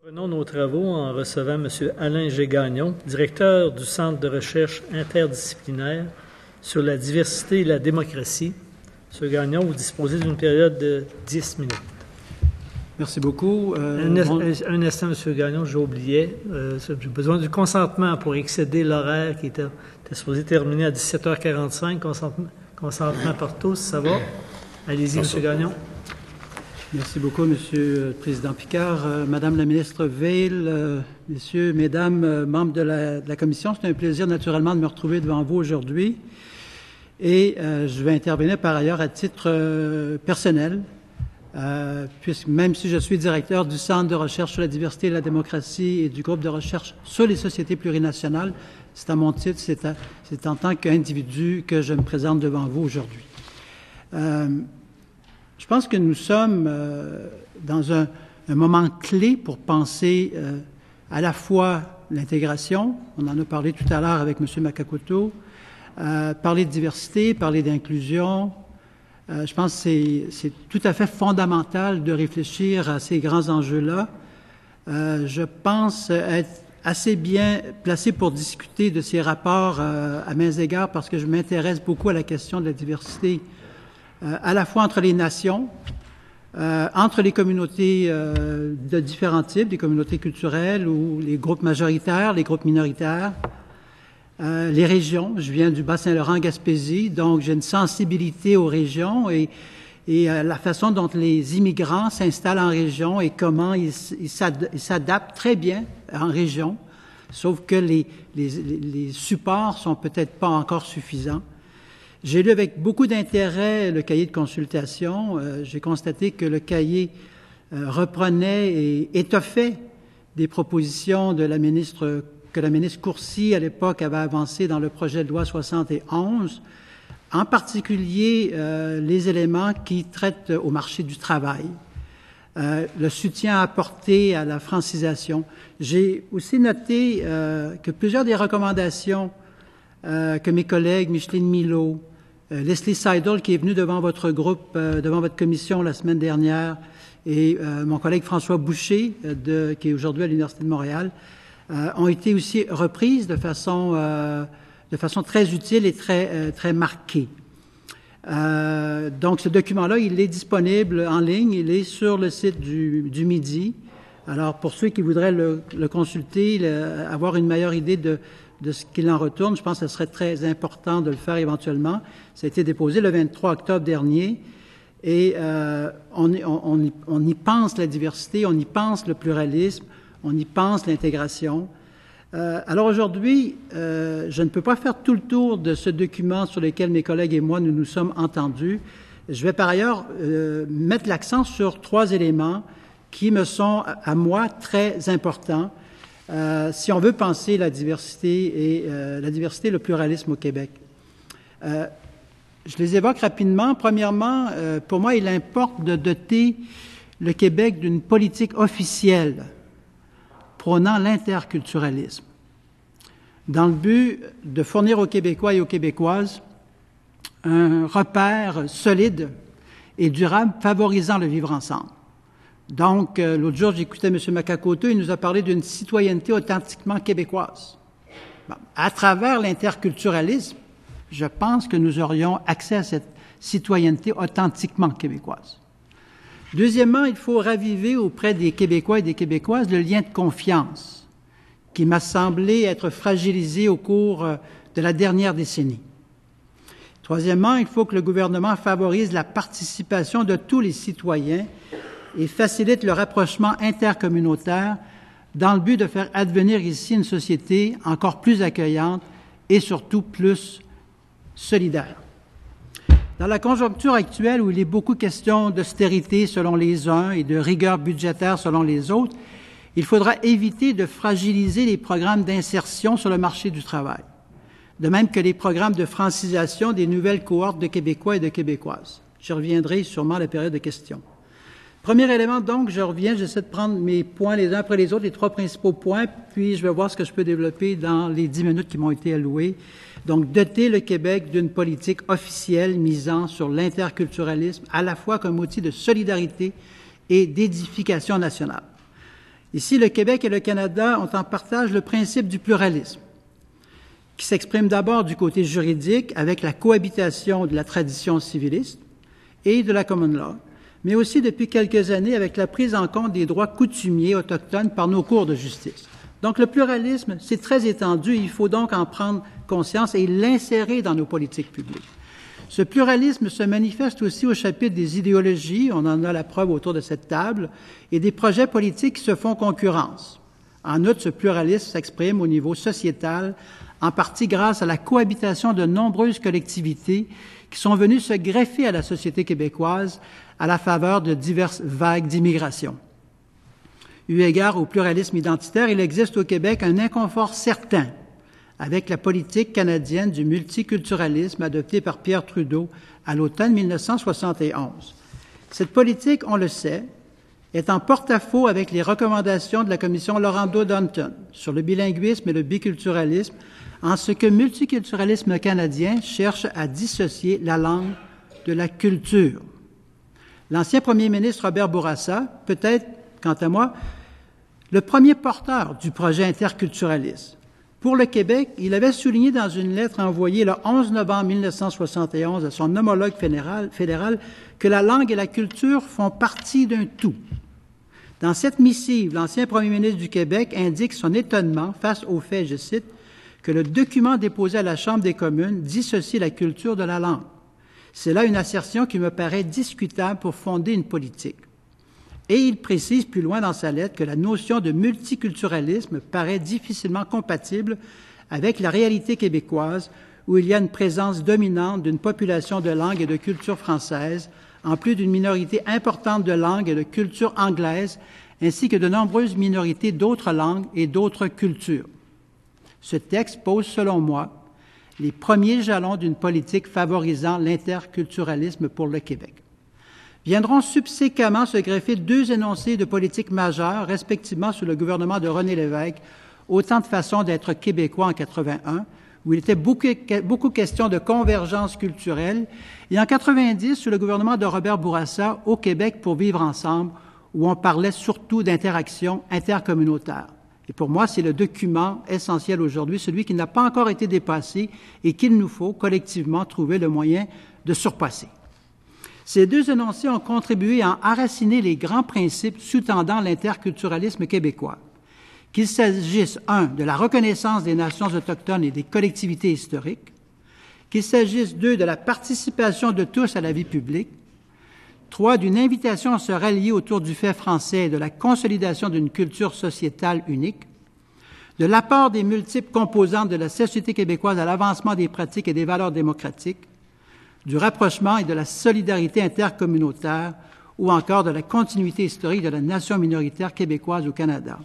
Reprenons nos travaux en recevant M. Alain G. Gagnon, directeur du Centre de recherche interdisciplinaire sur la diversité et la démocratie. M. Gagnon, vous disposez d'une période de 10 minutes. Merci beaucoup. Un instant, M. Gagnon, j'oubliais. J'ai besoin du consentement pour excéder l'horaire qui était supposé terminer à 17h45. Consentement par tous, ça va? Allez-y, M. Gagnon. Merci beaucoup, Monsieur le Président Picard. Madame la ministre Veil, Messieurs, Mesdames, membres de la Commission, c'est un plaisir naturellement de me retrouver devant vous aujourd'hui. Et je vais intervenir par ailleurs à titre personnel, puisque même si je suis directeur du Centre de recherche sur la diversité et la démocratie et du groupe de recherche sur les sociétés plurinationales, c'est à mon titre, c'est en tant qu'individu que je me présente devant vous aujourd'hui. Je pense que nous sommes dans un moment clé pour penser à la fois l'intégration, on en a parlé tout à l'heure avec M. Makakoto, parler de diversité, parler d'inclusion. Je pense que c'est tout à fait fondamental de réfléchir à ces grands enjeux-là. Je pense être assez bien placé pour discuter de ces rapports à mains égards parce que je m'intéresse beaucoup à la question de la diversité à la fois entre les nations, entre les communautés de différents types, des communautés culturelles ou les groupes majoritaires, les groupes minoritaires, les régions. Je viens du Bas-Saint-Laurent-Gaspésie, donc j'ai une sensibilité aux régions et la façon dont les immigrants s'installent en région et comment ils s'adaptent très bien en région, sauf que les supports sont peut-être pas encore suffisants. J'ai lu avec beaucoup d'intérêt le cahier de consultation. J'ai constaté que le cahier reprenait et étoffait des propositions de la ministre Courcy, à l'époque, avait avancées dans le projet de loi 71, en particulier les éléments qui traitent au marché du travail, le soutien apporté à la francisation. J'ai aussi noté que plusieurs des recommandations que mes collègues Micheline Milot, Leslie Seidel, qui est venu devant votre groupe, devant votre commission la semaine dernière, et mon collègue François Boucher, qui est aujourd'hui à l'Université de Montréal, ont été aussi reprises de façon très utile et très marquée. Donc, ce document-là, il est disponible en ligne, il est sur le site du Midi. Alors, pour ceux qui voudraient le consulter, avoir une meilleure idée de ce qu'il en retourne, je pense que ce serait très important de le faire éventuellement. Ça a été déposé le 23 octobre dernier et on y pense la diversité, on y pense le pluralisme, on y pense l'intégration. Alors aujourd'hui, je ne peux pas faire tout le tour de ce document sur lequel mes collègues et moi, nous nous sommes entendus. Je vais par ailleurs mettre l'accent sur 3 éléments qui me sont, à moi, très importants si on veut penser la diversité et le pluralisme au Québec. Je les évoque rapidement. Premièrement, pour moi, il importe de doter le Québec d'une politique officielle prônant l'interculturalisme, dans le but de fournir aux Québécois et aux Québécoises un repère solide et durable favorisant le vivre ensemble. Donc, l'autre jour, j'écoutais M. Makakoto, il nous a parlé d'une citoyenneté authentiquement québécoise. Bon, à travers l'interculturalisme, je pense que nous aurions accès à cette citoyenneté authentiquement québécoise. Deuxièmement, il faut raviver auprès des Québécois et des Québécoises le lien de confiance qui m'a semblé être fragilisé au cours de la dernière décennie. Troisièmement, il faut que le gouvernement favorise la participation de tous les citoyens et facilite le rapprochement intercommunautaire dans le but de faire advenir ici une société encore plus accueillante et surtout plus solidaire. Dans la conjoncture actuelle où il est beaucoup question d'austérité selon les uns et de rigueur budgétaire selon les autres, il faudra éviter de fragiliser les programmes d'insertion sur le marché du travail, de même que les programmes de francisation des nouvelles cohortes de Québécois et de Québécoises. Je reviendrai sûrement à la période de questions. Premier élément, donc, j'essaie de prendre mes points les uns après les autres, les 3 principaux points, puis je vais voir ce que je peux développer dans les 10 minutes qui m'ont été allouées. Donc, doter le Québec d'une politique officielle misant sur l'interculturalisme, à la fois comme outil de solidarité et d'édification nationale. Ici, le Québec et le Canada ont en partage le principe du pluralisme, qui s'exprime d'abord du côté juridique avec la cohabitation de la tradition civiliste et de la common law, mais aussi depuis quelques années avec la prise en compte des droits coutumiers autochtones par nos cours de justice. Donc le pluralisme, c'est très étendu, il faut donc en prendre conscience et l'insérer dans nos politiques publiques. Ce pluralisme se manifeste aussi au chapitre des idéologies, on en a la preuve autour de cette table, et des projets politiques qui se font concurrence. En outre, ce pluralisme s'exprime au niveau sociétal, en partie grâce à la cohabitation de nombreuses collectivités qui sont venues se greffer à la société québécoise à la faveur de diverses vagues d'immigration. Eu égard au pluralisme identitaire, il existe au Québec un inconfort certain avec la politique canadienne du multiculturalisme adoptée par Pierre Trudeau à l'automne 1971. Cette politique, on le sait, est en porte-à-faux avec les recommandations de la commission Laurendeau-Dunton sur le bilinguisme et le biculturalisme, en ce que le multiculturalisme canadien cherche à dissocier la langue de la culture. L'ancien premier ministre Robert Bourassa, peut-être, quant à moi, le premier porteur du projet interculturaliste. Pour le Québec, il avait souligné dans une lettre envoyée le 11 novembre 1971 à son homologue fédéral que la langue et la culture font partie d'un tout. Dans cette missive, l'ancien premier ministre du Québec indique son étonnement face au fait, je cite, que le document déposé à la Chambre des communes dissocie la culture de la langue. C'est là une assertion qui me paraît discutable pour fonder une politique. Et il précise plus loin dans sa lettre que la notion de multiculturalisme paraît difficilement compatible avec la réalité québécoise où il y a une présence dominante d'une population de langue et de culture française, en plus d'une minorité importante de langue et de culture anglaise, ainsi que de nombreuses minorités d'autres langues et d'autres cultures. Ce texte pose, selon moi, les premiers jalons d'une politique favorisant l'interculturalisme pour le Québec. Viendront subséquemment se greffer deux énoncés de politique majeure, respectivement sous le gouvernement de René Lévesque, autant de façons d'être québécois en 81, où il était beaucoup question de convergence culturelle, et en 90, sous le gouvernement de Robert Bourassa, au Québec pour vivre ensemble, où on parlait surtout d'interaction intercommunautaire. Et pour moi, c'est le document essentiel aujourd'hui, celui qui n'a pas encore été dépassé et qu'il nous faut collectivement trouver le moyen de surpasser. Ces deux énoncés ont contribué à enraciner les grands principes sous-tendant l'interculturalisme québécois. Qu'il s'agisse, 1, de la reconnaissance des nations autochtones et des collectivités historiques, qu'il s'agisse, 2, de la participation de tous à la vie publique, 3, d'une invitation à se rallier autour du fait français et de la consolidation d'une culture sociétale unique, de l'apport des multiples composantes de la société québécoise à l'avancement des pratiques et des valeurs démocratiques, du rapprochement et de la solidarité intercommunautaire ou encore de la continuité historique de la nation minoritaire québécoise au Canada.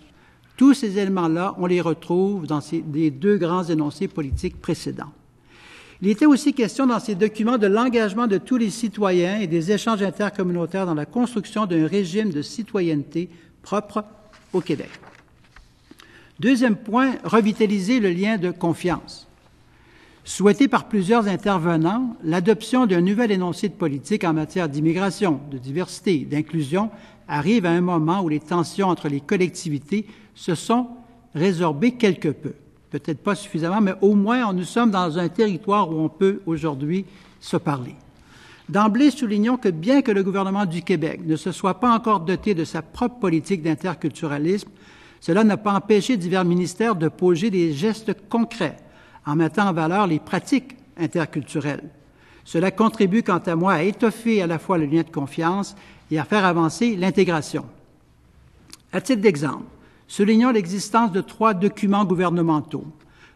Tous ces éléments-là, on les retrouve dans les deux grands énoncés politiques précédents. Il était aussi question dans ces documents de l'engagement de tous les citoyens et des échanges intercommunautaires dans la construction d'un régime de citoyenneté propre au Québec. Deuxième point, revitaliser le lien de confiance. Souhaité par plusieurs intervenants, l'adoption d'un nouvel énoncé de politique en matière d'immigration, de diversité, d'inclusion arrive à un moment où les tensions entre les collectivités se sont résorbées quelque peu. Peut-être pas suffisamment, mais au moins nous sommes dans un territoire où on peut aujourd'hui se parler. D'emblée, soulignons que bien que le gouvernement du Québec ne se soit pas encore doté de sa propre politique d'interculturalisme, cela n'a pas empêché divers ministères de poser des gestes concrets en mettant en valeur les pratiques interculturelles. Cela contribue, quant à moi, à étoffer à la fois le lien de confiance et à faire avancer l'intégration. À titre d'exemple, soulignons l'existence de 3 documents gouvernementaux.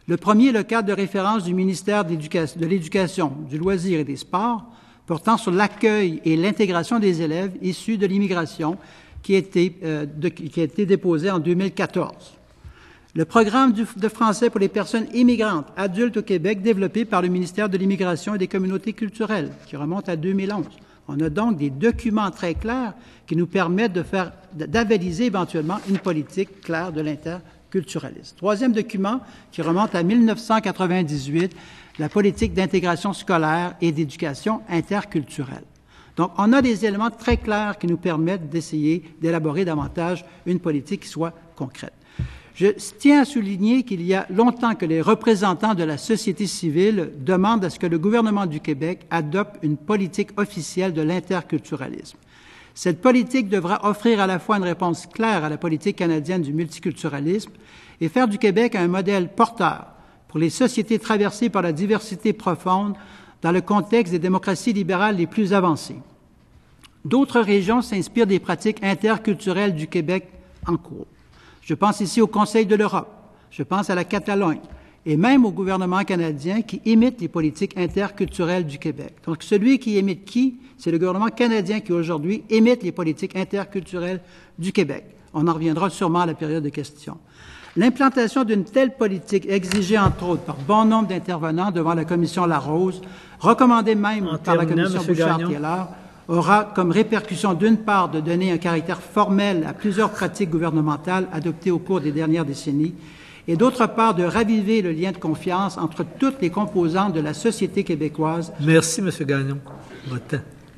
Le premier est le cadre de référence du ministère de l'Éducation, du Loisir et des Sports, portant sur l'accueil et l'intégration des élèves issus de l'immigration, qui a été déposé en 2014. Le programme de français pour les personnes immigrantes adultes au Québec, développé par le ministère de l'Immigration et des Communautés culturelles, qui remonte à 2011. On a donc des documents très clairs qui nous permettent d'avaliser éventuellement une politique claire de l'interculturalisme. Troisième document qui remonte à 1998, la politique d'intégration scolaire et d'éducation interculturelle. Donc, on a des éléments très clairs qui nous permettent d'essayer d'élaborer davantage une politique qui soit concrète. Je tiens à souligner qu'il y a longtemps que les représentants de la société civile demandent à ce que le gouvernement du Québec adopte une politique officielle de l'interculturalisme. Cette politique devra offrir à la fois une réponse claire à la politique canadienne du multiculturalisme et faire du Québec un modèle porteur pour les sociétés traversées par la diversité profonde dans le contexte des démocraties libérales les plus avancées. D'autres régions s'inspirent des pratiques interculturelles du Québec en cours. Je pense ici au Conseil de l'Europe, je pense à la Catalogne et même au gouvernement canadien qui imite les politiques interculturelles du Québec. Donc, celui qui imite qui? C'est le gouvernement canadien qui, aujourd'hui, imite les politiques interculturelles du Québec. On en reviendra sûrement à la période de questions. L'implantation d'une telle politique, exigée entre autres par bon nombre d'intervenants devant la commission Larose, recommandée même par la commission Bouchard-Taylor, aura comme répercussion d'une part de donner un caractère formel à plusieurs pratiques gouvernementales adoptées au cours des dernières décennies et d'autre part de raviver le lien de confiance entre toutes les composantes de la société québécoise. Merci, M. Gagnon. Votre temps.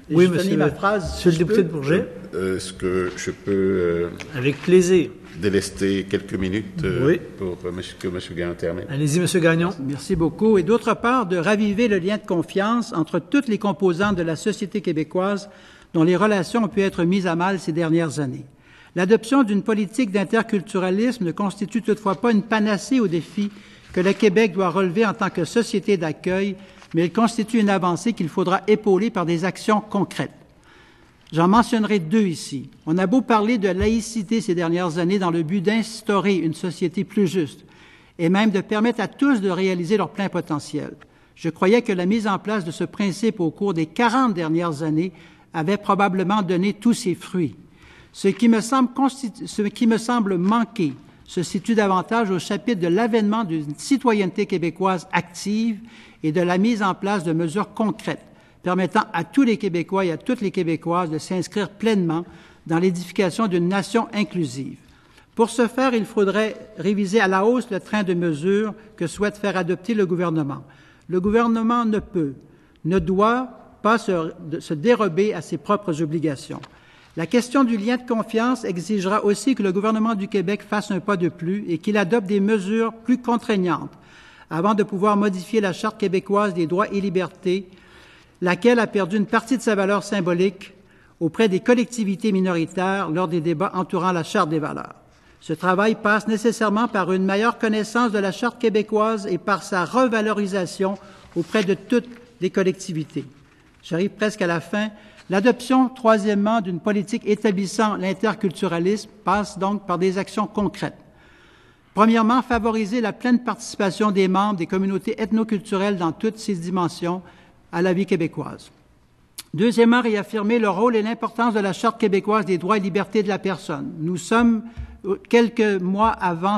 Et oui, monsieur le député de Bourget. Est-ce que je peux... Avec plaisir. Délester quelques minutes oui. Pour que M. Gagnon termine. Allez-y, M. Gagnon. Merci beaucoup. Et d'autre part, de raviver le lien de confiance entre toutes les composantes de la société québécoise dont les relations ont pu être mises à mal ces dernières années. L'adoption d'une politique d'interculturalisme ne constitue toutefois pas une panacée aux défis que le Québec doit relever en tant que société d'accueil, mais elle constitue une avancée qu'il faudra épauler par des actions concrètes. J'en mentionnerai deux ici. On a beau parler de laïcité ces dernières années dans le but d'instaurer une société plus juste et même de permettre à tous de réaliser leur plein potentiel. Je croyais que la mise en place de ce principe au cours des 40 dernières années avait probablement donné tous ses fruits. Ce qui me semble manquer se situe davantage au chapitre de l'avènement d'une citoyenneté québécoise active et de la mise en place de mesures concrètes permettant à tous les Québécois et à toutes les Québécoises de s'inscrire pleinement dans l'édification d'une nation inclusive. Pour ce faire, il faudrait réviser à la hausse le train de mesures que souhaite faire adopter le gouvernement. Le gouvernement ne peut, ne doit pas se dérober à ses propres obligations. La question du lien de confiance exigera aussi que le gouvernement du Québec fasse un pas de plus et qu'il adopte des mesures plus contraignantes avant de pouvoir modifier la Charte québécoise des droits et libertés, laquelle a perdu une partie de sa valeur symbolique auprès des collectivités minoritaires lors des débats entourant la Charte des valeurs. Ce travail passe nécessairement par une meilleure connaissance de la Charte québécoise et par sa revalorisation auprès de toutes les collectivités. J'arrive presque à la fin. L'adoption, troisièmement, d'une politique établissant l'interculturalisme passe donc par des actions concrètes. Premièrement, favoriser la pleine participation des membres des communautés ethnoculturelles dans toutes ses dimensions à la vie québécoise. Deuxièmement, réaffirmer le rôle et l'importance de la Charte québécoise des droits et libertés de la personne. Nous sommes quelques mois avant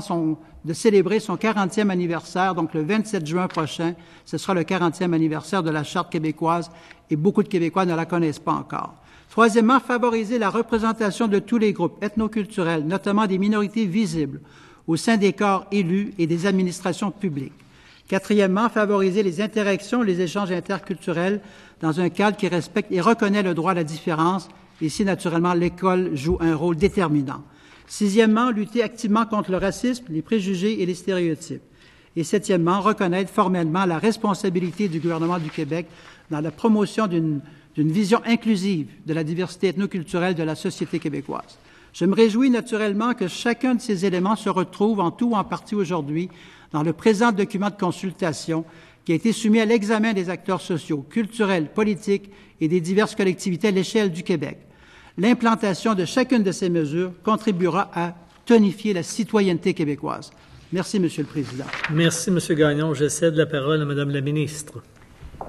de célébrer son 40e anniversaire, donc le 27 juin prochain, ce sera le 40e anniversaire de la Charte québécoise et beaucoup de Québécois ne la connaissent pas encore. Troisièmement, favoriser la représentation de tous les groupes ethnoculturels, notamment des minorités visibles, au sein des corps élus et des administrations publiques. Quatrièmement, favoriser les interactions, les échanges interculturels dans un cadre qui respecte et reconnaît le droit à la différence. Ici, naturellement, l'école joue un rôle déterminant. Sixièmement, lutter activement contre le racisme, les préjugés et les stéréotypes. Et septièmement, reconnaître formellement la responsabilité du gouvernement du Québec dans la promotion d'une vision inclusive de la diversité ethnoculturelle de la société québécoise. Je me réjouis naturellement que chacun de ces éléments se retrouve en tout ou en partie aujourd'hui dans le présent document de consultation qui a été soumis à l'examen des acteurs sociaux, culturels, politiques et des diverses collectivités à l'échelle du Québec. L'implantation de chacune de ces mesures contribuera à tonifier la citoyenneté québécoise. Merci, Monsieur le Président. Merci, M. Gagnon. Je cède la parole à Mme la ministre.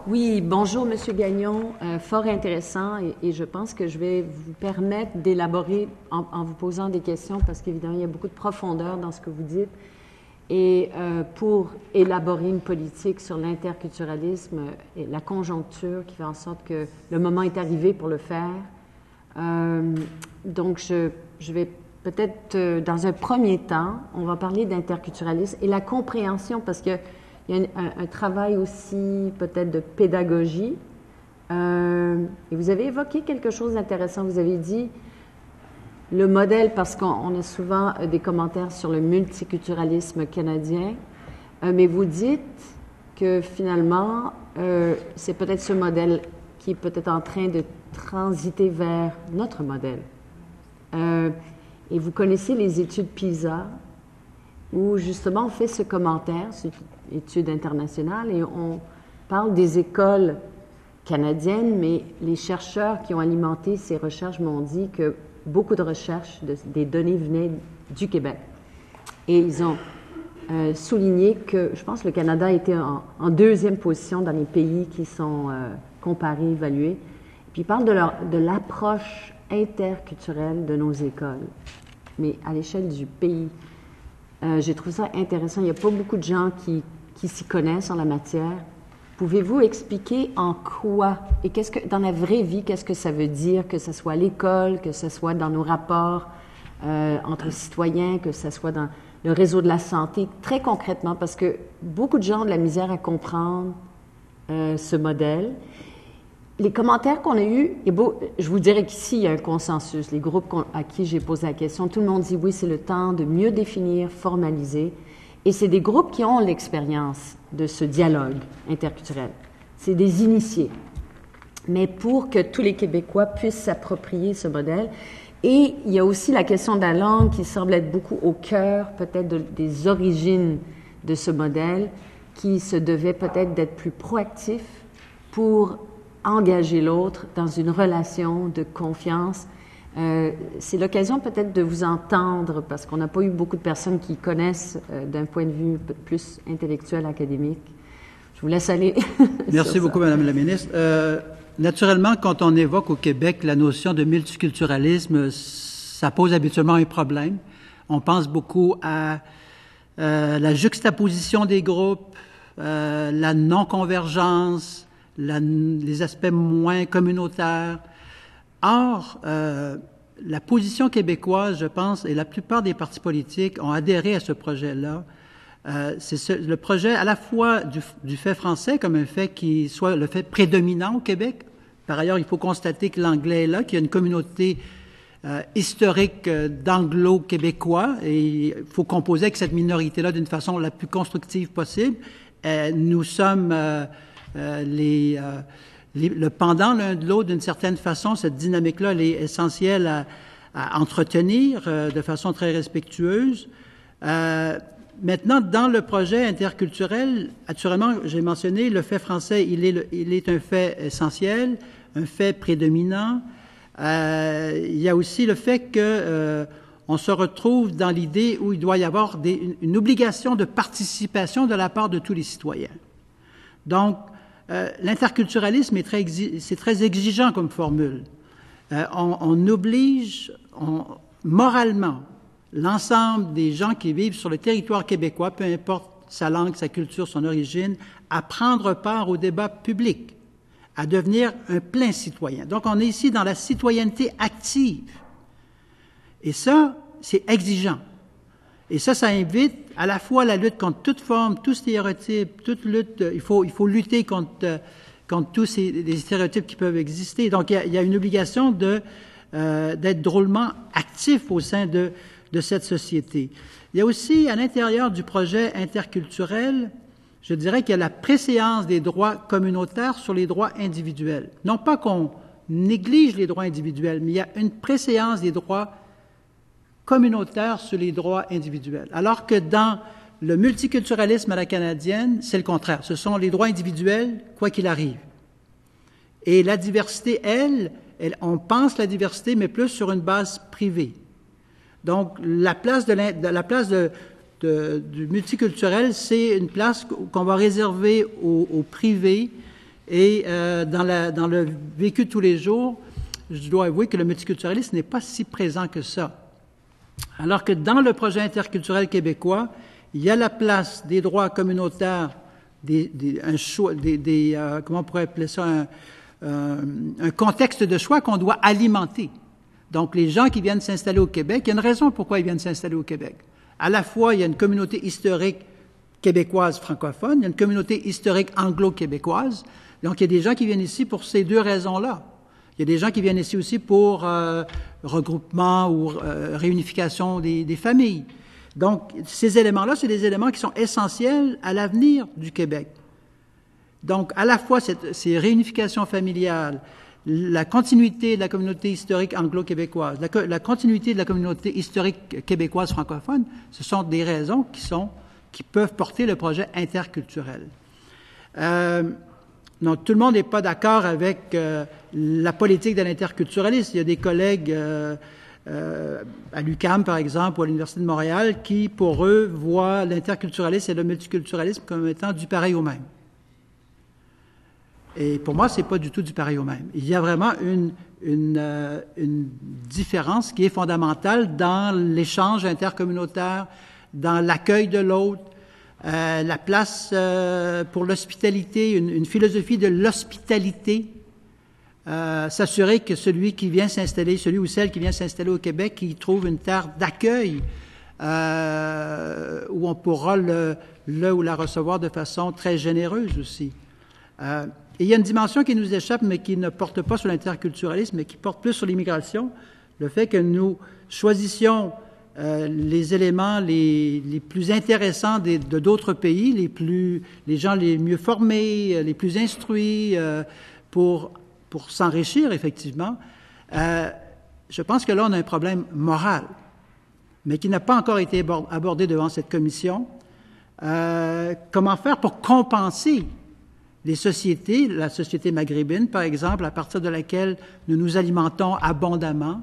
Oui, bonjour, M. Gagnon. Fort intéressant et je pense que je vais vous permettre d'élaborer en vous posant des questions parce qu'évidemment, il y a beaucoup de profondeur dans ce que vous dites. Et pour élaborer une politique sur l'interculturalisme et la conjoncture qui fait en sorte que le moment est arrivé pour le faire. Donc, je vais peut-être, dans un premier temps, on va parler d'interculturalisme et la compréhension, parce qu'il y a un travail aussi peut-être de pédagogie Et vous avez évoqué quelque chose d'intéressant. Vous avez dit le modèle, parce qu'on a souvent des commentaires sur le multiculturalisme canadien, mais vous dites que finalement, c'est peut-être ce modèle qui est peut-être en train de transiter vers notre modèle. Et vous connaissez les études PISA, où justement on fait ce commentaire, c'est une étude internationale, et on parle des écoles canadiennes, mais les chercheurs qui ont alimenté ces recherches m'ont dit que beaucoup de recherches, des données venaient du Québec. Et ils ont souligné que, je pense, le Canada était en deuxième position dans les pays qui sont comparés, évalués. Puis ils parlent de l'approche interculturelle de nos écoles, mais à l'échelle du pays. J'ai trouvé ça intéressant. Il n'y a pas beaucoup de gens qui s'y connaissent en la matière. Pouvez-vous expliquer en quoi, et dans la vraie vie, qu'est-ce que ça veut dire, que ce soit à l'école, que ce soit dans nos rapports entre citoyens, que ce soit dans le réseau de la santé, très concrètement, parce que beaucoup de gens ont de la misère à comprendre ce modèle. Les commentaires qu'on a eus, je vous dirais qu'ici, il y a un consensus. Les groupes à qui j'ai posé la question, tout le monde dit oui, c'est le temps de mieux définir, formaliser. Et c'est des groupes qui ont l'expérience de ce dialogue interculturel. C'est des initiés. Mais pour que tous les Québécois puissent s'approprier ce modèle, et il y a aussi la question de la langue qui semble être beaucoup au cœur peut-être des origines de ce modèle, qui se devait peut-être d'être plus proactif pour engager l'autre dans une relation de confiance. C'est l'occasion peut-être de vous entendre, parce qu'on n'a pas eu beaucoup de personnes qui connaissent d'un point de vue plus intellectuel, académique. Je vous laisse aller. Merci beaucoup, Madame la ministre. Naturellement, quand on évoque au Québec la notion de multiculturalisme, ça pose habituellement un problème. On pense beaucoup à la juxtaposition des groupes, la non-convergence, les aspects moins communautaires. Or, la position québécoise, je pense, et la plupart des partis politiques ont adhéré à ce projet-là. C'est le projet à la fois du fait français comme un fait qui soit le fait prédominant au Québec. Par ailleurs, il faut constater que l'anglais est là, qu'il y a une communauté historique d'anglo-québécois, et il faut composer avec cette minorité-là d'une façon la plus constructive possible. Nous sommes le pendant l'un de l'autre d'une certaine façon. Cette dynamique-là, elle est essentielle à entretenir de façon très respectueuse. Maintenant, dans le projet interculturel, naturellement, j'ai mentionné le fait français, il est un fait essentiel, un fait prédominant. Il y a aussi le fait que on se retrouve dans l'idée où il doit y avoir une obligation de participation de la part de tous les citoyens. Donc, l'interculturalisme c'est très exigeant comme formule. On oblige moralement l'ensemble des gens qui vivent sur le territoire québécois, peu importe sa langue, sa culture, son origine, à prendre part au débat public, à devenir un plein citoyen. Donc, on est ici dans la citoyenneté active. Et ça, c'est exigeant. Et ça invite à la fois la lutte contre toute forme, tout stéréotype, toute lutte. Il faut lutter contre tous les stéréotypes qui peuvent exister. Donc, il y a une obligation d'être drôlement actif au sein de cette société. Il y a aussi, à l'intérieur du projet interculturel, je dirais qu'il y a la préséance des droits communautaires sur les droits individuels. Non pas qu'on néglige les droits individuels, mais il y a une préséance des droits communautaires sur les droits individuels. Alors que dans le multiculturalisme à la canadienne, c'est le contraire. Ce sont les droits individuels, quoi qu'il arrive. Et la diversité, on pense la diversité, mais plus sur une base privée. Donc, la place du multiculturel, c'est une place qu'on va réserver au privé, et dans le vécu de tous les jours, je dois avouer que le multiculturalisme n'est pas si présent que ça. Alors que dans le projet interculturel québécois, il y a la place des droits communautaires, comment on pourrait appeler ça, un contexte de choix qu'on doit alimenter. Donc, les gens qui viennent s'installer au Québec, il y a une raison pourquoi ils viennent s'installer au Québec. À la fois, il y a une communauté historique québécoise francophone, il y a une communauté historique anglo-québécoise. Donc, il y a des gens qui viennent ici pour ces deux raisons-là. Il y a des gens qui viennent ici aussi pour regroupement ou réunification des familles. Donc, ces éléments-là, c'est des éléments qui sont essentiels à l'avenir du Québec. Donc, à la fois ces réunifications familiales, la continuité de la communauté historique anglo-québécoise, la continuité de la communauté historique québécoise francophone, ce sont des raisons qui peuvent porter le projet interculturel. Donc, tout le monde n'est pas d'accord avec la politique de l'interculturalisme. Il y a des collègues à l'UQAM, par exemple, ou à l'Université de Montréal, qui, pour eux, voient l'interculturalisme et le multiculturalisme comme étant du pareil au même. Et pour moi, c'est pas du tout du pareil au même. Il y a vraiment une différence qui est fondamentale dans l'échange intercommunautaire, dans l'accueil de l'autre, la place pour l'hospitalité, une philosophie de l'hospitalité, s'assurer que celui ou celle qui vient s'installer au Québec, il trouve une terre d'accueil où on pourra le ou la recevoir de façon très généreuse aussi. Et il y a une dimension qui nous échappe, mais qui ne porte pas sur l'interculturalisme, mais qui porte plus sur l'immigration. Le fait que nous choisissions les éléments les plus intéressants de d'autres pays, les gens les mieux formés, les plus instruits, pour s'enrichir, effectivement. Je pense que là, on a un problème moral, mais qui n'a pas encore été abordé devant cette commission. Comment faire pour compenser les sociétés, la société maghrébine, par exemple, à partir de laquelle nous nous alimentons abondamment?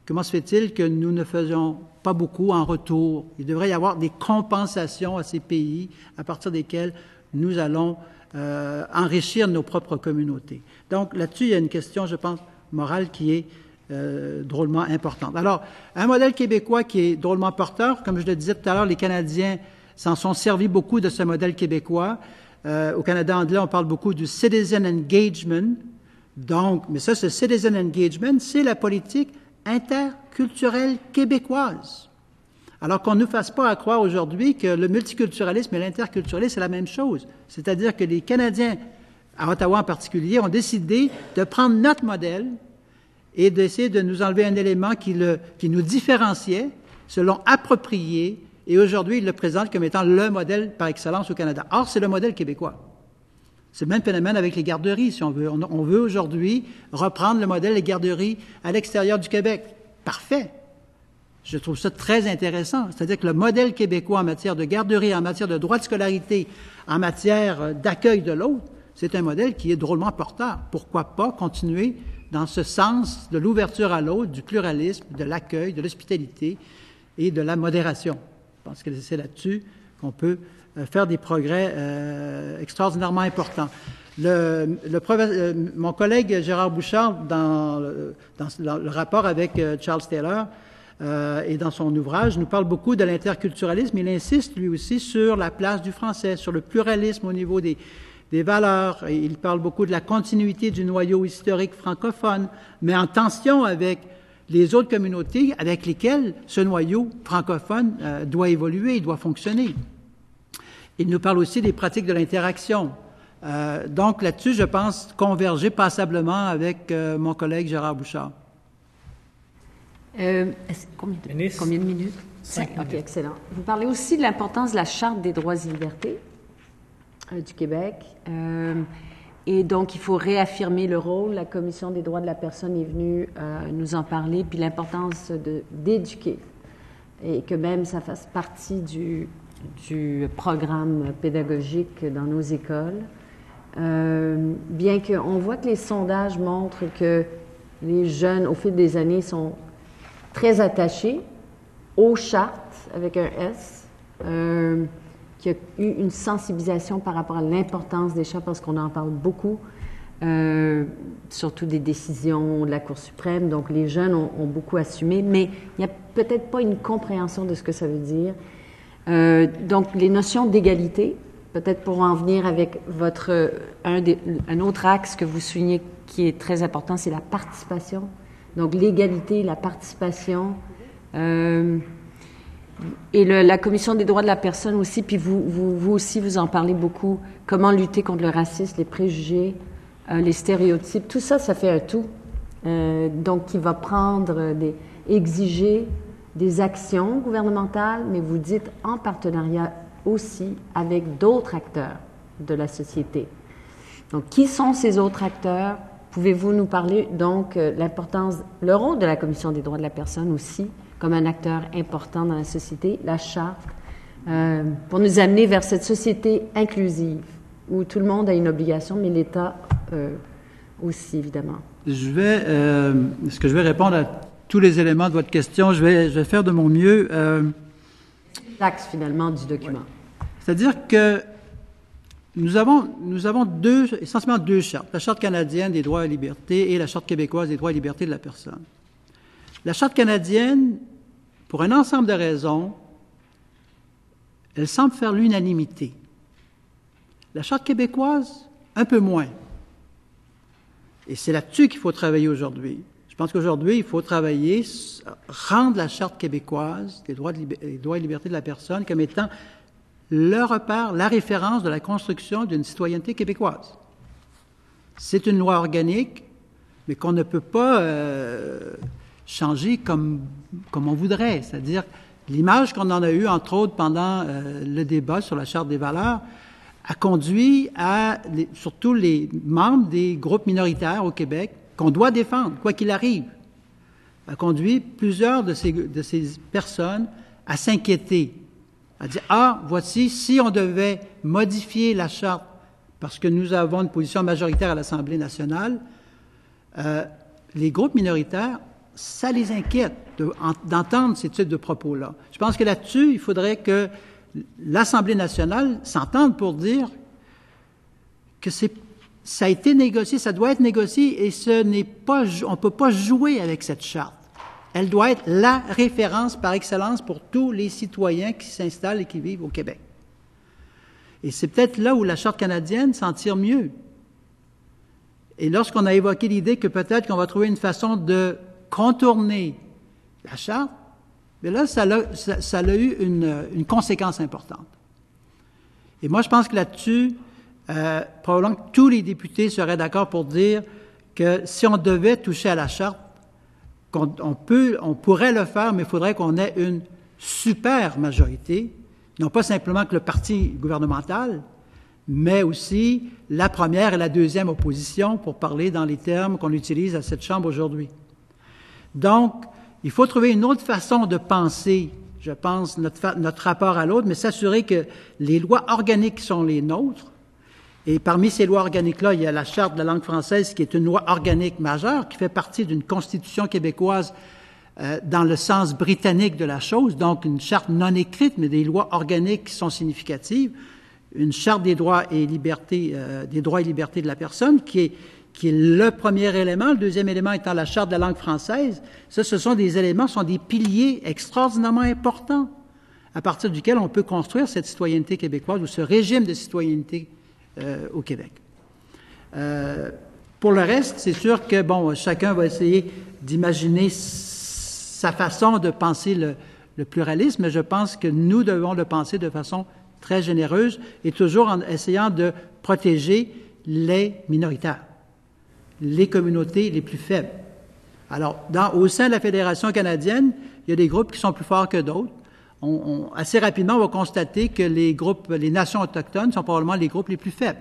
Comment se fait-il que nous ne faisons pas beaucoup en retour? Il devrait y avoir des compensations à ces pays à partir desquels nous allons enrichir nos propres communautés. Donc, là-dessus, il y a une question, je pense, morale qui est drôlement importante. Alors, un modèle québécois qui est drôlement porteur, comme je le disais tout à l'heure, les Canadiens s'en sont servis beaucoup de ce modèle québécois. Au Canada anglais, on parle beaucoup du citizen engagement. Donc, mais ça, ce citizen engagement, c'est la politique interculturelle québécoise. Alors qu'on ne nous fasse pas à croire aujourd'hui que le multiculturalisme et l'interculturalisme, c'est la même chose. C'est-à-dire que les Canadiens, à Ottawa en particulier, ont décidé de prendre notre modèle et d'essayer de nous enlever un élément qui nous différenciait, se l'ont approprié, et aujourd'hui, ils le présentent comme étant le modèle par excellence au Canada. Or, c'est le modèle québécois. C'est le même phénomène avec les garderies, si on veut. On veut aujourd'hui reprendre le modèle des garderies à l'extérieur du Québec. Parfait. Je trouve ça très intéressant. C'est-à-dire que le modèle québécois en matière de garderie, en matière de droit de scolarité, en matière d'accueil de l'autre, c'est un modèle qui est drôlement porteur. Pourquoi pas continuer dans ce sens de l'ouverture à l'autre, du pluralisme, de l'accueil, de l'hospitalité et de la modération? Je pense que c'est là-dessus qu'on peut faire des progrès extraordinairement importants. Mon collègue Gérard Bouchard, dans le rapport avec Charles Taylor et dans son ouvrage, nous parle beaucoup de l'interculturalisme. Il insiste, lui aussi, sur la place du français, sur le pluralisme au niveau des valeurs. Et il parle beaucoup de la continuité du noyau historique francophone, mais en tension avec les autres communautés avec lesquelles ce noyau francophone doit évoluer, doit fonctionner. Il nous parle aussi des pratiques de l'interaction. Donc là-dessus, je pense converger passablement avec mon collègue Gérard Bouchard. Combien de minutes? 5 minutes. OK, excellent. Vous parlez aussi de l'importance de la Charte des droits et libertés du Québec. Et donc, il faut réaffirmer le rôle. La Commission des droits de la personne est venue nous en parler, puis l'importance d'éduquer et que même ça fasse partie du programme pédagogique dans nos écoles. Bien qu'on voit que les sondages montrent que les jeunes, au fil des années, sont très attachés aux chartes, avec un S, qu'il y a eu une sensibilisation par rapport à l'importance des chartes, parce qu'on en parle beaucoup, surtout des décisions de la Cour suprême. Donc, les jeunes ont beaucoup assumé, mais il n'y a peut-être pas une compréhension de ce que ça veut dire. Donc, les notions d'égalité, peut-être pour en venir avec un autre axe que vous soulignez qui est très important, c'est la participation. Donc, l'égalité, la participation. Et la Commission des droits de la personne aussi, puis vous aussi, vous en parlez beaucoup, comment lutter contre le racisme, les préjugés, les stéréotypes, tout ça, ça fait un tout. Donc, qui va exiger des actions gouvernementales, mais vous dites en partenariat aussi avec d'autres acteurs de la société. Donc, qui sont ces autres acteurs? Pouvez-vous nous parler, donc, l'importance, le rôle de la Commission des droits de la personne aussi, comme un acteur important dans la société, la Charte, pour nous amener vers cette société inclusive, où tout le monde a une obligation, mais l'État aussi, évidemment. Est-ce que je vais répondre à tous les éléments de votre question? Je vais faire de mon mieux. L'axe, finalement, du document. Ouais. C'est-à-dire que nous avons essentiellement deux chartes. La Charte canadienne des droits et libertés et la Charte québécoise des droits et libertés de la personne. La Charte canadienne, pour un ensemble de raisons, elle semble faire l'unanimité. La Charte québécoise, un peu moins. Et c'est là-dessus qu'il faut travailler aujourd'hui. Je pense qu'aujourd'hui, il faut travailler, rendre la Charte québécoise des droits et libertés de la personne comme étant le repère, la référence de la construction d'une citoyenneté québécoise. C'est une loi organique, mais qu'on ne peut pas changer comme on voudrait. C'est-à-dire, l'image qu'on en a eue, entre autres, pendant le débat sur la Charte des valeurs, a conduit surtout les membres des groupes minoritaires au Québec, qu'on doit défendre, quoi qu'il arrive, a conduit plusieurs de ces personnes à s'inquiéter, à dire, voici, si on devait modifier la Charte parce que nous avons une position majoritaire à l'Assemblée nationale, les groupes minoritaires, ça les inquiète d'entendre ces types de propos-là. Je pense que là-dessus, il faudrait que l'Assemblée nationale s'entende pour dire que ça a été négocié, ça doit être négocié, et on ne peut pas jouer avec cette charte. Elle doit être la référence par excellence pour tous les citoyens qui s'installent et qui vivent au Québec. Et c'est peut-être là où la Charte canadienne s'en tire mieux. Et lorsqu'on a évoqué l'idée que peut-être qu'on va trouver une façon de contourner la Charte, mais là, ça a eu une conséquence importante. Et moi, je pense que là-dessus, probablement que tous les députés seraient d'accord pour dire que si on devait toucher à la Charte, on pourrait le faire, mais il faudrait qu'on ait une super majorité, non pas simplement que le parti gouvernemental, mais aussi la première et la deuxième opposition, pour parler dans les termes qu'on utilise à cette Chambre aujourd'hui. Donc, il faut trouver une autre façon de penser, je pense, notre rapport à l'autre, mais s'assurer que les lois organiques sont les nôtres. Et parmi ces lois organiques-là, il y a la Charte de la langue française, qui est une loi organique majeure, qui fait partie d'une constitution québécoise dans le sens britannique de la chose, donc une charte non écrite, mais des lois organiques qui sont significatives, une charte des droits et libertés de la personne, qui est le premier élément. Le deuxième élément étant la Charte de la langue française. Ça, ce sont des éléments, ce sont des piliers extraordinairement importants à partir duquel on peut construire cette citoyenneté québécoise ou ce régime de citoyenneté au Québec. Pour le reste, c'est sûr que, chacun va essayer d'imaginer sa façon de penser le pluralisme, mais je pense que nous devons le penser de façon très généreuse et toujours en essayant de protéger les minoritaires, les communautés les plus faibles. Alors, au sein de la Fédération canadienne, il y a des groupes qui sont plus forts que d'autres. Assez rapidement, on va constater que les nations autochtones sont probablement les groupes les plus faibles.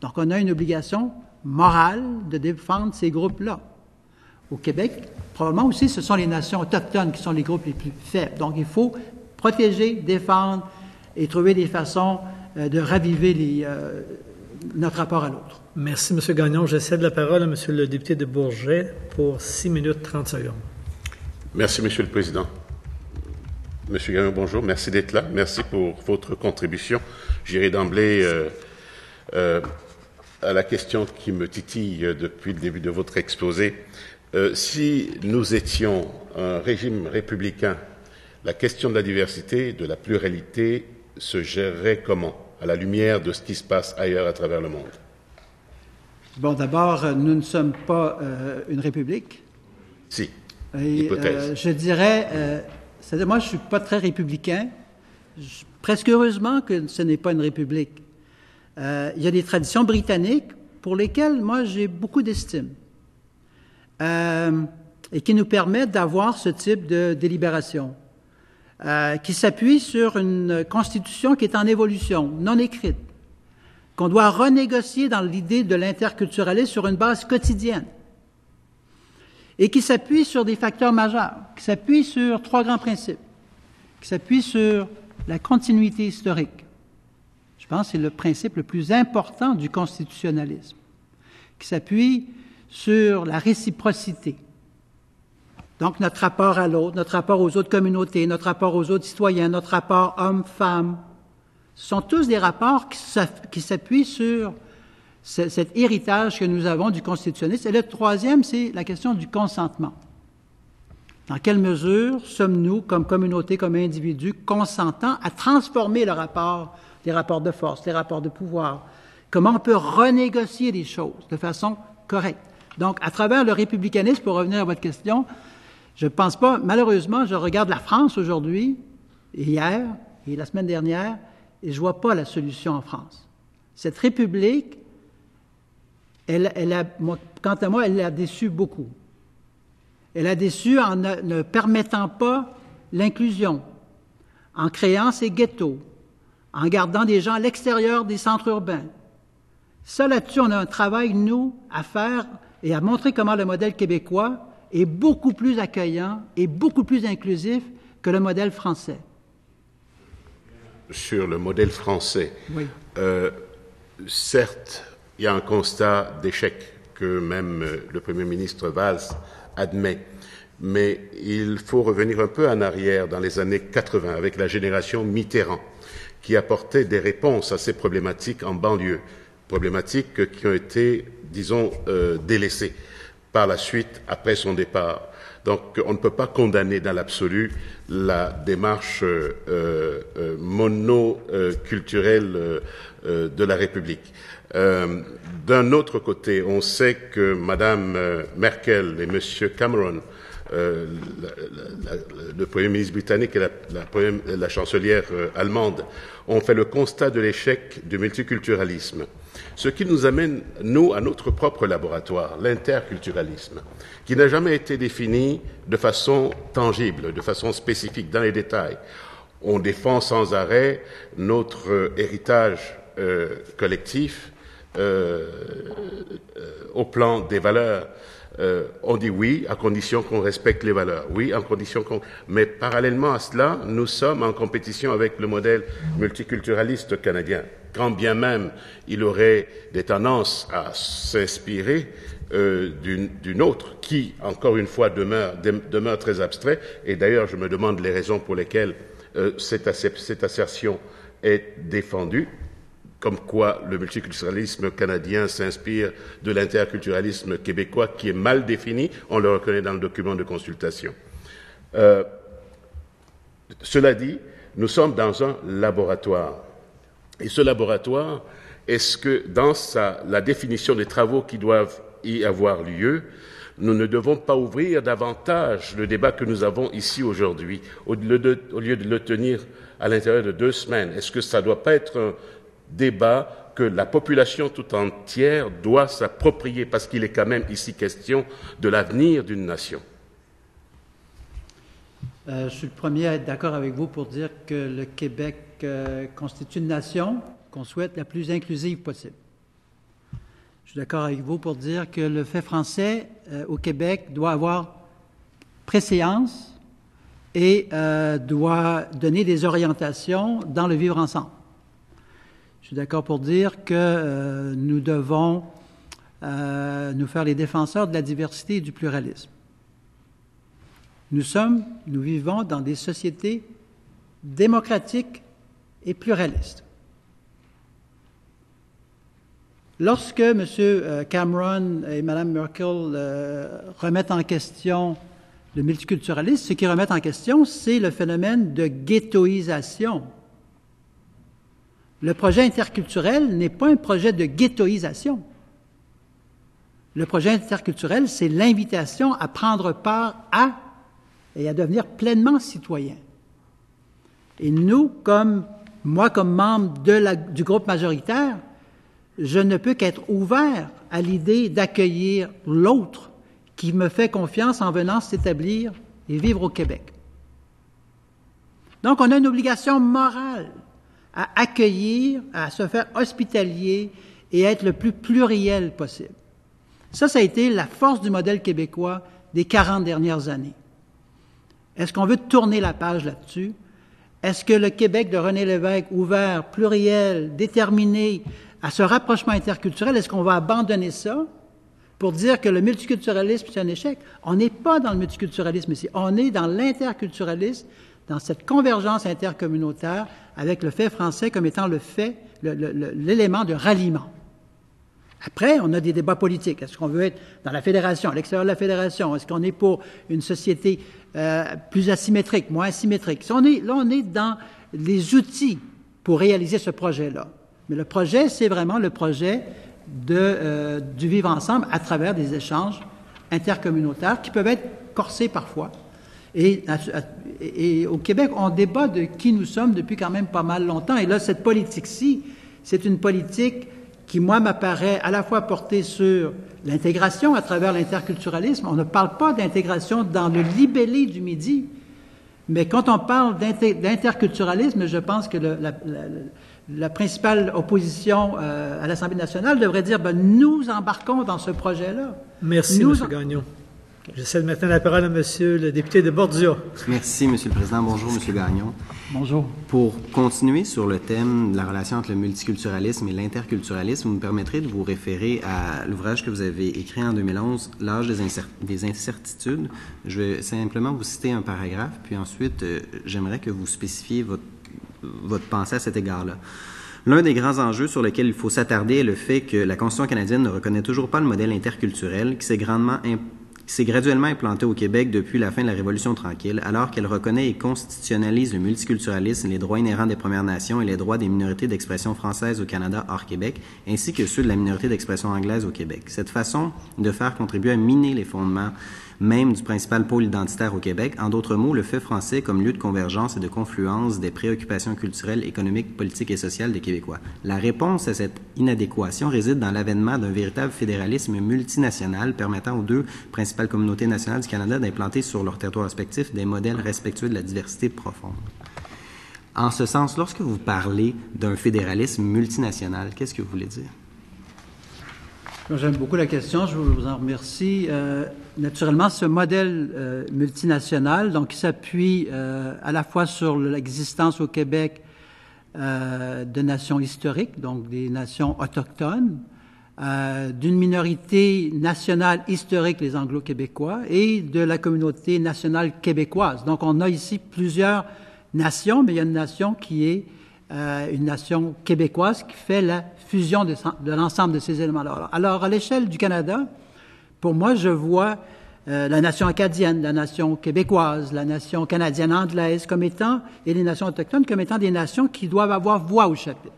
Donc, on a une obligation morale de défendre ces groupes-là. Au Québec, probablement aussi, ce sont les nations autochtones qui sont les groupes les plus faibles. Donc, il faut protéger, défendre et trouver des façons de raviver notre rapport à l'autre. Merci, M. Gagnon. Je cède la parole à M. le député de Bourget pour 6 minutes 30 secondes. Merci, M. le Président. M. Gagnon, bonjour. Merci d'être là. Merci pour votre contribution. J'irai d'emblée à la question qui me titille depuis le début de votre exposé. Si nous étions un régime républicain, la question de la diversité, de la pluralité se gérerait comment, à la lumière de ce qui se passe ailleurs à travers le monde? Bon, d'abord, nous ne sommes pas une république. Si, Et, hypothèse. je dirais, c'est-à-dire, moi, je suis pas très républicain. Presque heureusement que ce n'est pas une république. Il y a des traditions britanniques pour lesquelles, moi, j'ai beaucoup d'estime. Et qui nous permettent d'avoir ce type de délibération, qui s'appuie sur une constitution qui est en évolution, non écrite, qu'on doit renégocier dans l'idée de l'interculturalisme sur une base quotidienne, et qui s'appuie sur des facteurs majeurs, qui s'appuie sur 3 grands principes, qui s'appuie sur la continuité historique. Je pense que c'est le principe le plus important du constitutionnalisme, qui s'appuie sur la réciprocité. Donc, notre rapport à l'autre, notre rapport aux autres communautés, notre rapport aux autres citoyens, notre rapport homme-femme, ce sont tous des rapports qui s'appuient sur cet héritage que nous avons du constitutionnalisme. Et le troisième, c'est la question du consentement. Dans quelle mesure sommes-nous, comme communauté, comme individus, consentants à transformer le rapport, les rapports de force, les rapports de pouvoir? Comment on peut renégocier les choses de façon correcte? Donc, à travers le républicanisme, pour revenir à votre question, je ne pense pas, malheureusement, je regarde la France aujourd'hui, et hier, et la semaine dernière, et je ne vois pas la solution en France. Cette République, quant à moi, elle a déçu beaucoup. Elle a déçu en ne permettant pas l'inclusion, en créant ces ghettos, en gardant des gens à l'extérieur des centres urbains. Ça, là-dessus, on a un travail, nous, à faire et à montrer comment le modèle québécois est beaucoup plus accueillant et beaucoup plus inclusif que le modèle français. Sur le modèle français, oui. Certes, il y a un constat d'échec que même le Premier ministre Valls admet, mais il faut revenir un peu en arrière dans les années 80 avec la génération Mitterrand qui apportait des réponses à ces problématiques en banlieue, problématiques qui ont été, disons, délaissées par la suite après son départ. Donc on ne peut pas condamner dans l'absolu la démarche monoculturelle de la République. D'un autre côté, on sait que Madame Merkel et Monsieur Cameron, le Premier ministre britannique et la chancelière allemande, ont fait le constat de l'échec du multiculturalisme. Ce qui nous amène, nous, à notre propre laboratoire, l'interculturalisme, qui n'a jamais été défini de façon tangible, de façon spécifique, dans les détails. On défend sans arrêt notre héritage collectif au plan des valeurs. On dit oui, à condition qu'on respecte les valeurs. Oui, en condition qu'on... Mais parallèlement à cela, nous sommes en compétition avec le modèle multiculturaliste canadien. Quand bien même il aurait des tendances à s'inspirer d'une autre, qui, encore une fois, demeure très abstrait. Et d'ailleurs, je me demande les raisons pour lesquelles cette assertion est défendue, comme quoi le multiculturalisme canadien s'inspire de l'interculturalisme québécois, qui est mal défini, on le reconnaît dans le document de consultation. Cela dit, nous sommes dans un laboratoire. Et ce laboratoire, est-ce que dans la définition des travaux qui doivent y avoir lieu, nous ne devons pas ouvrir davantage le débat que nous avons ici aujourd'hui, au lieu de le tenir à l'intérieur de 2 semaines? Est-ce que ça ne doit pas être un débat que la population tout entière doit s'approprier, parce qu'il est quand même ici question de l'avenir d'une nation? Je suis le premier à être d'accord avec vous pour dire que le Québec constitue une nation qu'on souhaite la plus inclusive possible. Je suis d'accord avec vous pour dire que le fait français au Québec doit avoir préséance et doit donner des orientations dans le vivre ensemble. Je suis d'accord pour dire que nous devons nous faire les défenseurs de la diversité et du pluralisme. Nous vivons dans des sociétés démocratiques et pluralistes. Lorsque M. Cameron et Mme Merkel remettent en question le multiculturalisme, ce qu'ils remettent en question, c'est le phénomène de ghettoisation. Le projet interculturel n'est pas un projet de ghettoisation. Le projet interculturel, c'est l'invitation à prendre part à et à devenir pleinement citoyen. Et nous, comme membre du groupe majoritaire, je ne peux qu'être ouvert à l'idée d'accueillir l'autre qui me fait confiance en venant s'établir et vivre au Québec. Donc, on a une obligation morale à accueillir, à se faire hospitalier et à être le plus pluriel possible. Ça a été la force du modèle québécois des 40 dernières années. Est-ce qu'on veut tourner la page là-dessus? Est-ce que le Québec de René Lévesque, ouvert, pluriel, déterminé à ce rapprochement interculturel, est-ce qu'on va abandonner ça pour dire que le multiculturalisme, c'est un échec? On n'est pas dans le multiculturalisme ici. On est dans l'interculturalisme, dans cette convergence intercommunautaire avec le fait français comme étant l'élément de ralliement. Après, on a des débats politiques. Est-ce qu'on veut être dans la fédération, à l'extérieur de la fédération? Est-ce qu'on est pour une société plus asymétrique, moins asymétrique? On est dans les outils pour réaliser ce projet-là. Mais le projet, c'est vraiment le projet du vivre ensemble à travers des échanges intercommunautaires qui peuvent être corsés parfois. Et au Québec, on débat de qui nous sommes depuis quand même pas mal longtemps. Et là, cette politique-ci, c'est une politique qui, moi, m'apparaît à la fois portée sur l'intégration à travers l'interculturalisme. On ne parle pas d'intégration dans le libellé du Midi, mais quand on parle d'interculturalisme, je pense que la principale opposition à l'Assemblée nationale devrait dire nous embarquons dans ce projet-là. Merci, M. Gagnon. J'essaie de mettre la parole à M. le député de Bordia. Merci, M. le Président. Bonjour, M. Gagnon. Bonjour. Pour continuer sur le thème de la relation entre le multiculturalisme et l'interculturalisme, vous me permettrez de vous référer à l'ouvrage que vous avez écrit en 2011, « L'âge des incertitudes ». Je vais simplement vous citer un paragraphe, puis ensuite, j'aimerais que vous spécifiez votre pensée à cet égard-là. L'un des grands enjeux sur lesquels il faut s'attarder est le fait que la Constitution canadienne ne reconnaît toujours pas le modèle interculturel qui s'est graduellement implanté au Québec depuis la fin de la Révolution tranquille, alors qu'elle reconnaît et constitutionnalise le multiculturalisme, les droits inhérents des Premières Nations et les droits des minorités d'expression française au Canada hors Québec, ainsi que ceux de la minorité d'expression anglaise au Québec. Cette façon de faire contribue à miner les fondements même du principal pôle identitaire au Québec, en d'autres mots, le fait français comme lieu de convergence et de confluence des préoccupations culturelles, économiques, politiques et sociales des Québécois. La réponse à cette inadéquation réside dans l'avènement d'un véritable fédéralisme multinational permettant aux deux principales communautés nationales du Canada d'implanter sur leur territoire respectif des modèles respectueux de la diversité profonde. En ce sens, lorsque vous parlez d'un fédéralisme multinational, qu'est-ce que vous voulez dire? J'aime beaucoup la question, je vous en remercie. Naturellement, ce modèle multinational, donc, qui s'appuie à la fois sur l'existence au Québec de nations historiques, donc des nations autochtones, d'une minorité nationale historique, les Anglo-Québécois, et de la communauté nationale québécoise. Donc, on a ici plusieurs nations, mais il y a une nation qui est une nation québécoise qui fait la fusion de l'ensemble de ces éléments-là. Alors, à l'échelle du Canada, pour moi, je vois la nation acadienne, la nation québécoise, la nation canadienne-anglaise comme étant, et les nations autochtones comme étant des nations qui doivent avoir voix au chapitre.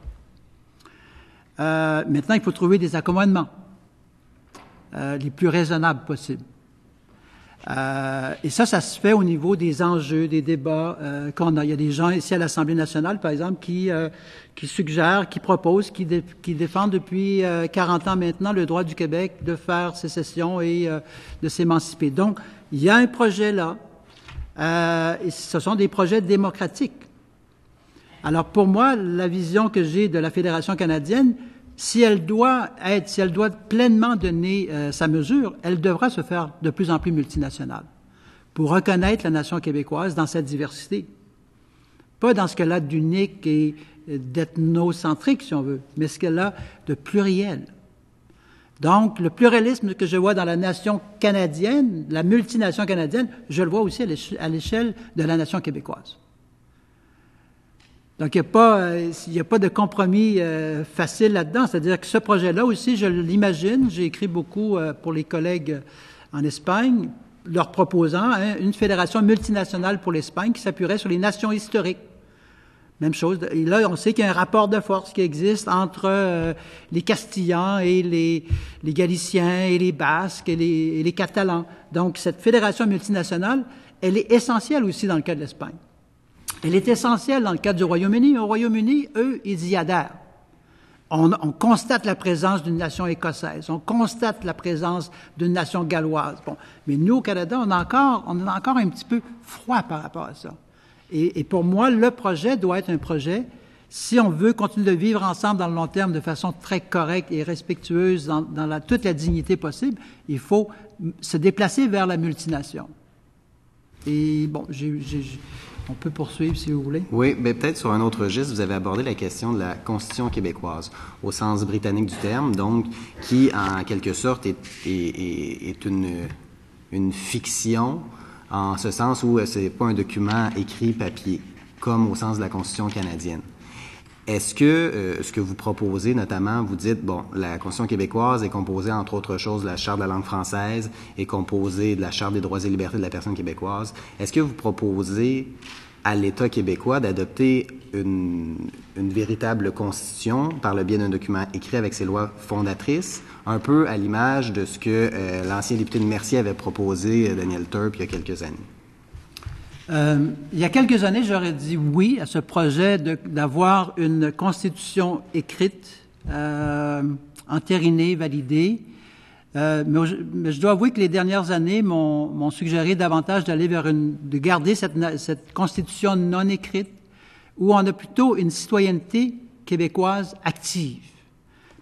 Maintenant, il faut trouver des accommodements les plus raisonnables possibles. Et ça se fait au niveau des enjeux, des débats qu'on a. Il y a des gens ici à l'Assemblée nationale, par exemple, qui suggèrent, qui proposent, qui défendent depuis 40 ans maintenant le droit du Québec de faire sécession et de s'émanciper. Donc, il y a un projet là, et ce sont des projets démocratiques. Alors, pour moi, la vision que j'ai de la Fédération canadienne, si elle doit pleinement donner sa mesure, elle devra se faire de plus en plus multinationale pour reconnaître la nation québécoise dans sa diversité. Pas dans ce qu'elle a d'unique et d'ethnocentrique, si on veut, mais ce qu'elle a de pluriel. Donc, le pluralisme que je vois dans la nation canadienne, la multination canadienne, je le vois aussi à l'échelle de la nation québécoise. Donc, il n'y a pas de compromis facile là-dedans. C'est-à-dire que ce projet-là aussi, je l'imagine, j'ai écrit beaucoup pour les collègues en Espagne, leur proposant une fédération multinationale pour l'Espagne qui s'appuierait sur les nations historiques. Même chose. Et là, on sait qu'il y a un rapport de force qui existe entre les Castillans et les Galiciens et les Basques et les Catalans. Donc, cette fédération multinationale, elle est essentielle aussi dans le cas de l'Espagne. Elle est essentielle dans le cas du Royaume-Uni. Au Royaume-Uni, eux, ils y adhèrent. On constate la présence d'une nation écossaise, on constate la présence d'une nation galloise. Bon, mais nous, au Canada, on est encore un petit peu froid par rapport à ça. Et pour moi, le projet doit être un projet, si on veut continuer de vivre ensemble dans le long terme de façon très correcte et respectueuse dans toute la dignité possible, il faut se déplacer vers la multination. Et bon, on peut poursuivre si vous voulez. Oui, mais peut-être sur un autre registre, vous avez abordé la question de la Constitution québécoise, au sens britannique du terme, donc, qui, en quelque sorte, est une fiction, en ce sens où c'est pas un document écrit papier, comme au sens de la Constitution canadienne. Est-ce que ce que vous proposez, notamment, vous dites, bon, la Constitution québécoise est composée, entre autres choses, de la Charte de la langue française, est composée de la Charte des droits et libertés de la personne québécoise. Est-ce que vous proposez à l'État québécois d'adopter une véritable Constitution par le biais d'un document écrit avec ses lois fondatrices, un peu à l'image de ce que l'ancien député de Mercier avait proposé, Daniel Turp, il y a quelques années? Il y a quelques années, j'aurais dit oui à ce projet d'avoir une constitution écrite, entérinée, validée. Mais je dois avouer que les dernières années m'ont suggéré davantage d'aller de garder cette constitution non écrite, où on a plutôt une citoyenneté québécoise active.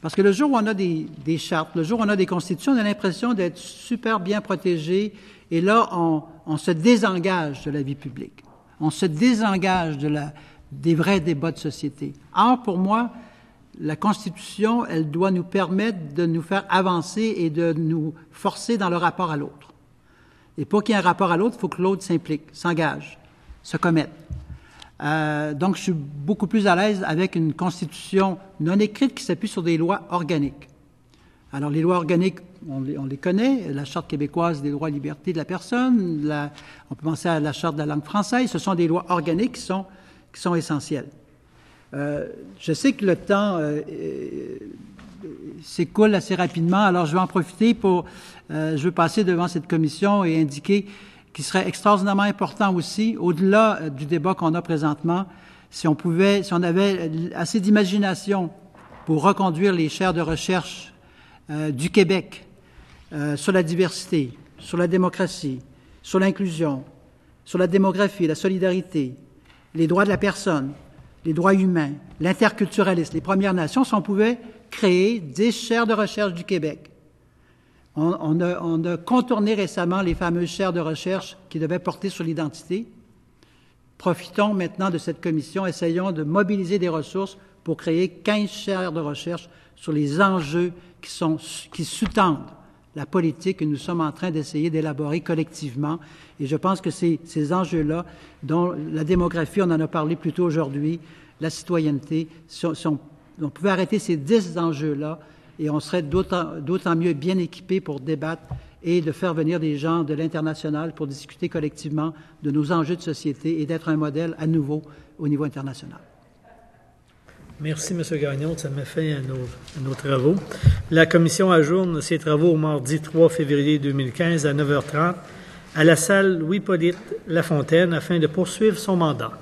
Parce que le jour où on a des chartes, le jour où on a des constitutions, on a l'impression d'être super bien protégé. Et là, on se désengage de la vie publique. On se désengage des vrais débats de société. Or, pour moi, la Constitution, elle doit nous permettre de nous faire avancer et de nous forcer dans le rapport à l'autre. Et pour qu'il y ait un rapport à l'autre, il faut que l'autre s'implique, s'engage, se commette. Donc, je suis beaucoup plus à l'aise avec une Constitution non écrite qui s'appuie sur des lois organiques. Alors, les lois organiques, on les connaît, la Charte québécoise des droits et libertés de la personne, on peut penser à la Charte de la langue française, ce sont des lois organiques qui sont essentielles. Je sais que le temps s'écoule assez rapidement, alors je vais en profiter je veux passer devant cette commission et indiquer qu'il serait extraordinairement important aussi, au-delà du débat qu'on a présentement, si on avait assez d'imagination pour reconduire les chaires de recherche du Québec sur la diversité, sur la démocratie, sur l'inclusion, sur la démographie, la solidarité, les droits de la personne, les droits humains, l'interculturalisme, les Premières Nations, si on pouvait créer des chaires de recherche du Québec. On a contourné récemment les fameuses chaires de recherche qui devaient porter sur l'identité. Profitons maintenant de cette commission, essayons de mobiliser des ressources pour créer 15 chaires de recherche sur les enjeux qui sous-tendent la politique que nous sommes en train d'essayer d'élaborer collectivement. Et je pense que ces enjeux-là, dont la démographie, on en a parlé plus tôt aujourd'hui, la citoyenneté, on pouvait arrêter ces 10 enjeux-là et on serait d'autant mieux bien équipés pour débattre et de faire venir des gens de l'international pour discuter collectivement de nos enjeux de société et d'être un modèle à nouveau au niveau international. Merci, M. Gagnon. Ça met fin à nos travaux. La Commission ajourne ses travaux au mardi 3 février 2015 à 9h30 à la salle Louis-Polyte Lafontaine afin de poursuivre son mandat.